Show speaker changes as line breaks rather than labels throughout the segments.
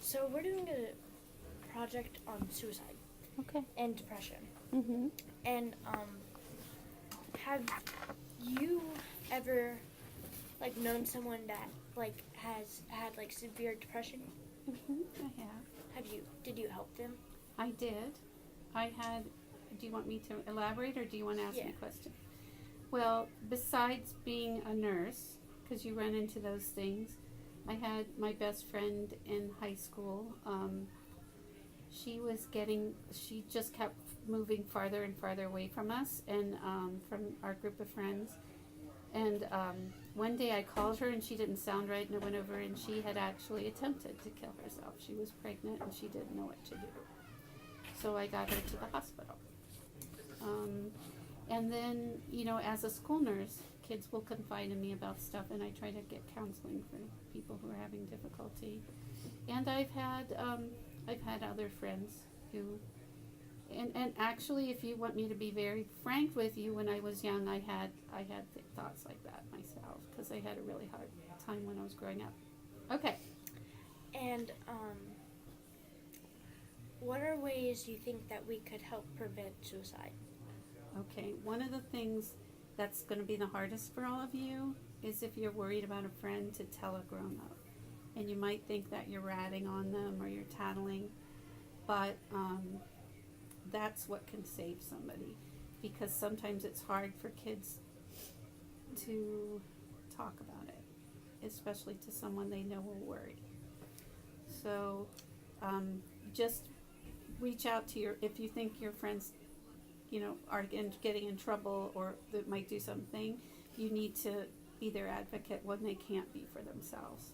So we're doing a project on suicide
Okay.
and depression.
Mm-hmm.
And have you ever known someone that has had severe depression?
Mm-hmm. I have.
Did you help them?
I did. I had. Do you want me to elaborate, or do you want to ask me a question? Well, besides being a nurse, because you run into those things, I had my best friend in high school. She just kept moving farther and farther away from us and from our group of friends. And one day I called her and she didn't sound right, and I went over and she had actually attempted to kill herself. She was pregnant and she didn't know what to do. So I got her to the hospital. And then, as a school nurse, kids will confide in me about stuff, and I try to get counseling for people who are having difficulty. And I've had other friends who, and actually, if you want me to be very frank with you, when I was young, I had thoughts like that myself, because I had a really hard time when I was growing up. Okay.
And what are ways you think that we could help prevent suicide?
Okay, one of the things that's going to be the hardest for all of you is if you're worried about a friend, to tell a grown-up. And you might think that you're ratting on them or you're tattling, but that's what can save somebody, because sometimes it's hard for kids to talk about it, especially to someone they know will worry. So just reach out to if you think your friends are getting in trouble or that might do something, you need to be their advocate when they can't be for themselves.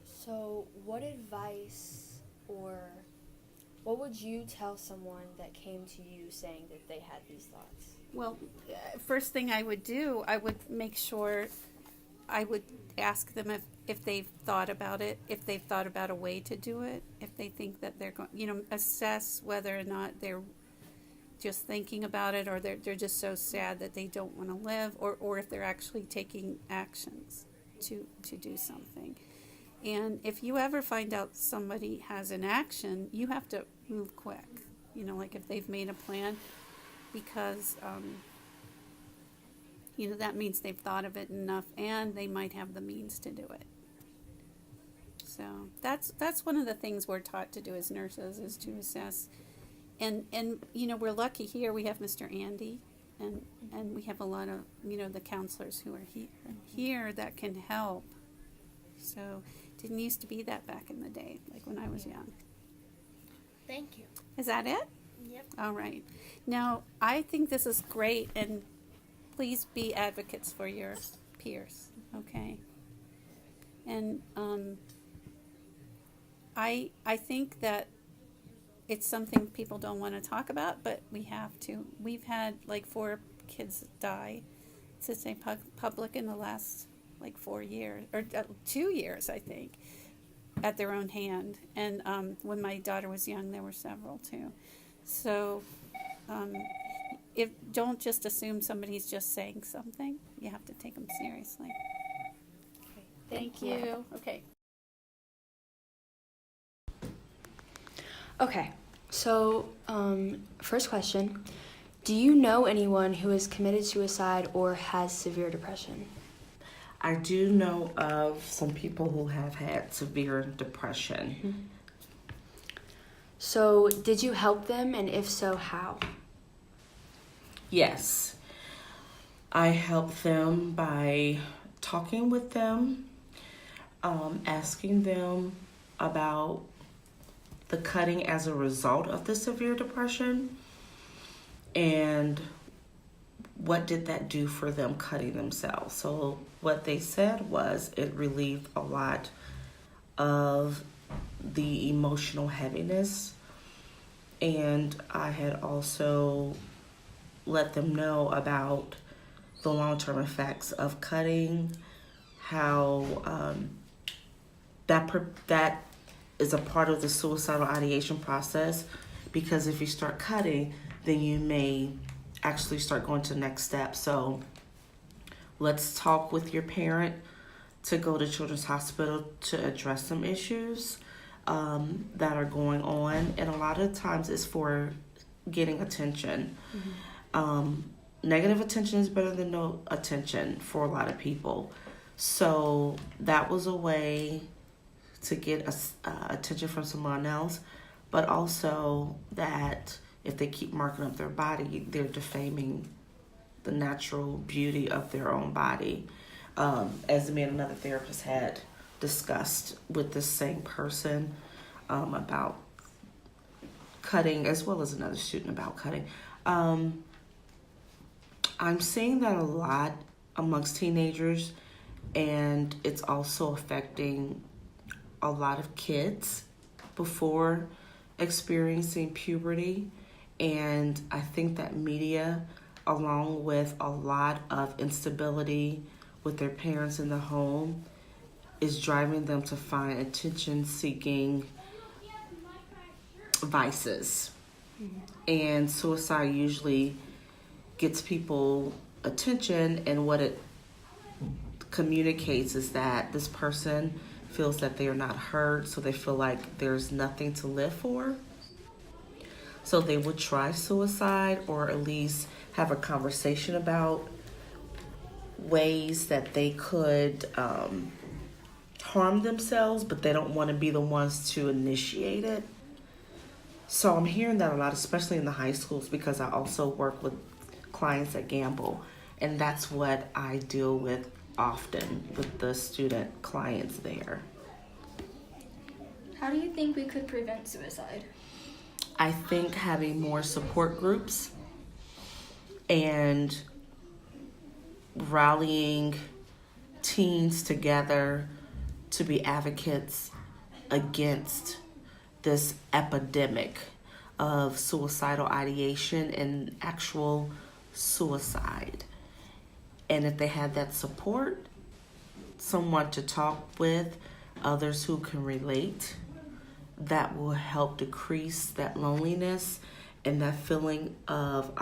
So what advice or what would you tell someone that came to you saying that they had these thoughts?
Well, first thing I would do, I would make sure I would ask them if they've thought about it, if they've thought about a way to do it, if they think that they're going, assess whether or not they're just thinking about it, or they're just so sad that they don't want to live, or if they're actually taking actions to do something. And if you ever find out somebody has an action, you have to move quick, like if they've made a plan, because that means they've thought of it enough and they might have the means to do it. So that's one of the things we're taught to do as nurses, is to assess. And we're lucky here. We have Mr. Andy, and we have a lot of the counselors who are here that can help. So it didn't used to be that back in the day, like when I was young.
Thank you.
Is that it?
Yep.
All right. Now I think this is great, and please be advocates for your peers. Okay. And I think that it's something people don't want to talk about, but we have to. We've had 4 kids die since they public in the last 4 years, or 2 years, I think, at their own hand. And when my daughter was young, there were several too. So don't just assume somebody's just saying something. You have to take them seriously.
Okay.
Thank you. Okay.
Okay, so first question, do you know anyone who has committed suicide or has severe depression?
I do know of some people who have had severe depression.
Mm-hmm. So did you help them, and if so, how?
Yes, I helped them by talking with them, asking them about the cutting as a result of the severe depression, and what did that do for them cutting themselves. So what they said was it relieved a lot of the emotional heaviness, and I had also let them know about the long-term effects of cutting, how that is a part of the suicidal ideation process, because if you start cutting, then you may actually start going to the next step. So let's talk with your parent to go to Children's Hospital to address some issues. that are going on, and a lot of times it's for getting attention. Negative attention is better than no attention for a lot of people. So that was a way to get attention from someone else, but also that if they keep marking up their body, they're defaming the natural beauty of their own body. As me and another therapist had discussed with the same person about cutting, as well as another student about cutting. I'm seeing that a lot amongst teenagers, and it's also affecting a lot of kids before experiencing puberty. And I think that media, along with a lot of instability with their parents in the home, is driving them to find attention-seeking vices. And suicide usually gets people attention, and what it communicates is that this person feels that they are not heard, so they feel like there's nothing to live for. So they would try suicide, or at least have a conversation about ways that they could harm themselves, but they don't want to be the ones to initiate it. So I'm hearing that a lot, especially in the high schools, because I also work with clients that gamble, and that's what I deal with often with the student clients there.
How do you think we could prevent suicide?
I think having more support groups and rallying teens together to be advocates against this epidemic of suicidal ideation and actual suicide. And if they have that support, someone to talk with, others who can relate, that will help decrease that loneliness and that feeling of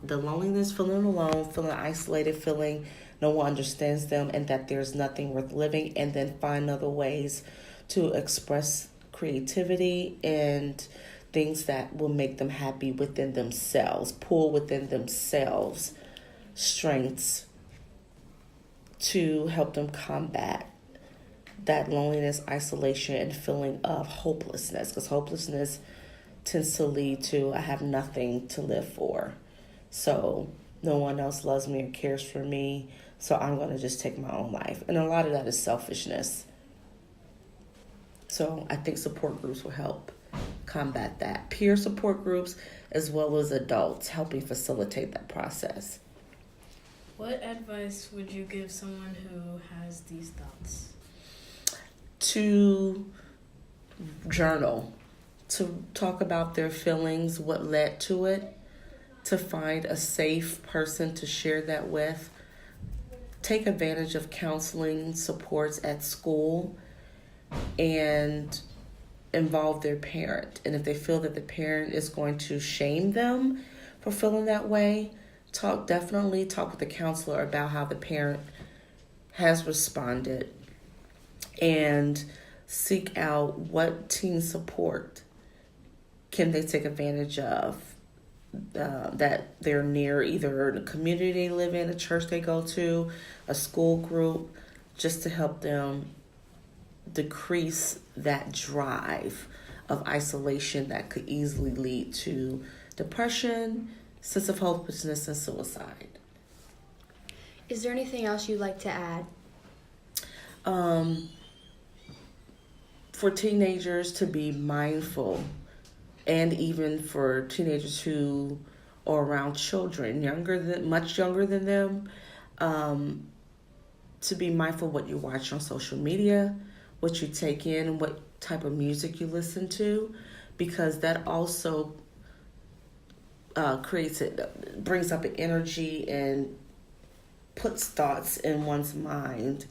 the loneliness, feeling alone, feeling isolated, feeling no one understands them, and that there's nothing worth living, and then find other ways to express creativity and things that will make them happy within themselves, pull within themselves strengths to help them combat that loneliness, isolation, and feeling of hopelessness, because hopelessness tends to lead to I have nothing to live for. So no one else loves me or cares for me, so I'm going to just take my own life. And a lot of that is selfishness. So I think support groups will help combat that. Peer support groups, as well as adults, helping facilitate that process.
What advice would you give someone who has these thoughts?
To journal, to talk about their feelings, what led to it, to find a safe person to share that with. Take advantage of counseling supports at school and involve their parent. And if they feel that the parent is going to shame them for feeling that way, definitely talk with the counselor about how the parent has responded, and seek out what teen support can they take advantage of that they're near, either the community they live in, a church they go to, a school group, just to help them decrease that drive of isolation that could easily lead to depression, sense of hopelessness, and suicide.
Is there anything else you'd like to add?
For teenagers to be mindful, and even for teenagers who are around children much younger than them, to be mindful what you watch on social media, what you take in, and what type of music you listen to, because that also brings up an energy and puts thoughts in one's mind,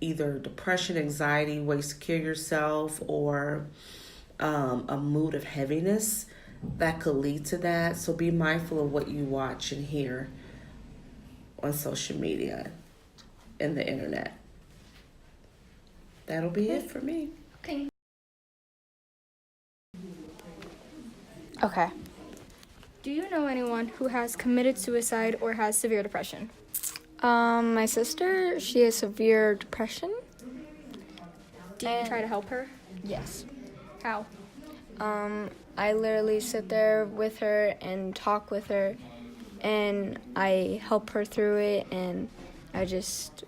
either depression, anxiety, ways to kill yourself, or a mood of heaviness that could lead to that. So be mindful of what you watch and hear on social media and the internet. That'll be it for me.
Okay.
Okay.
Do you know anyone who has committed suicide or has severe depression?
My sister, she has severe depression.
Do you try to help her?
Yes.
How?
I literally sit there with her and talk with her, and I help her through it, and I just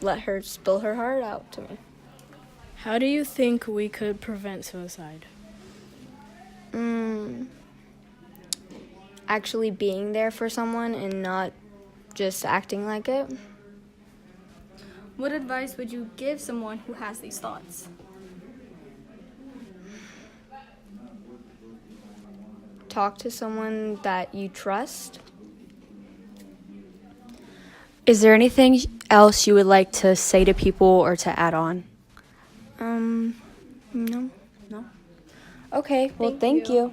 let her spill her heart out to me.
How do you think we could prevent suicide?
Actually being there for someone and not just acting like it.
What advice would you give someone who has these thoughts?
Talk to someone that you trust.
Is there anything else you would like to say to people or to add on?
No.
Okay, well, thank you.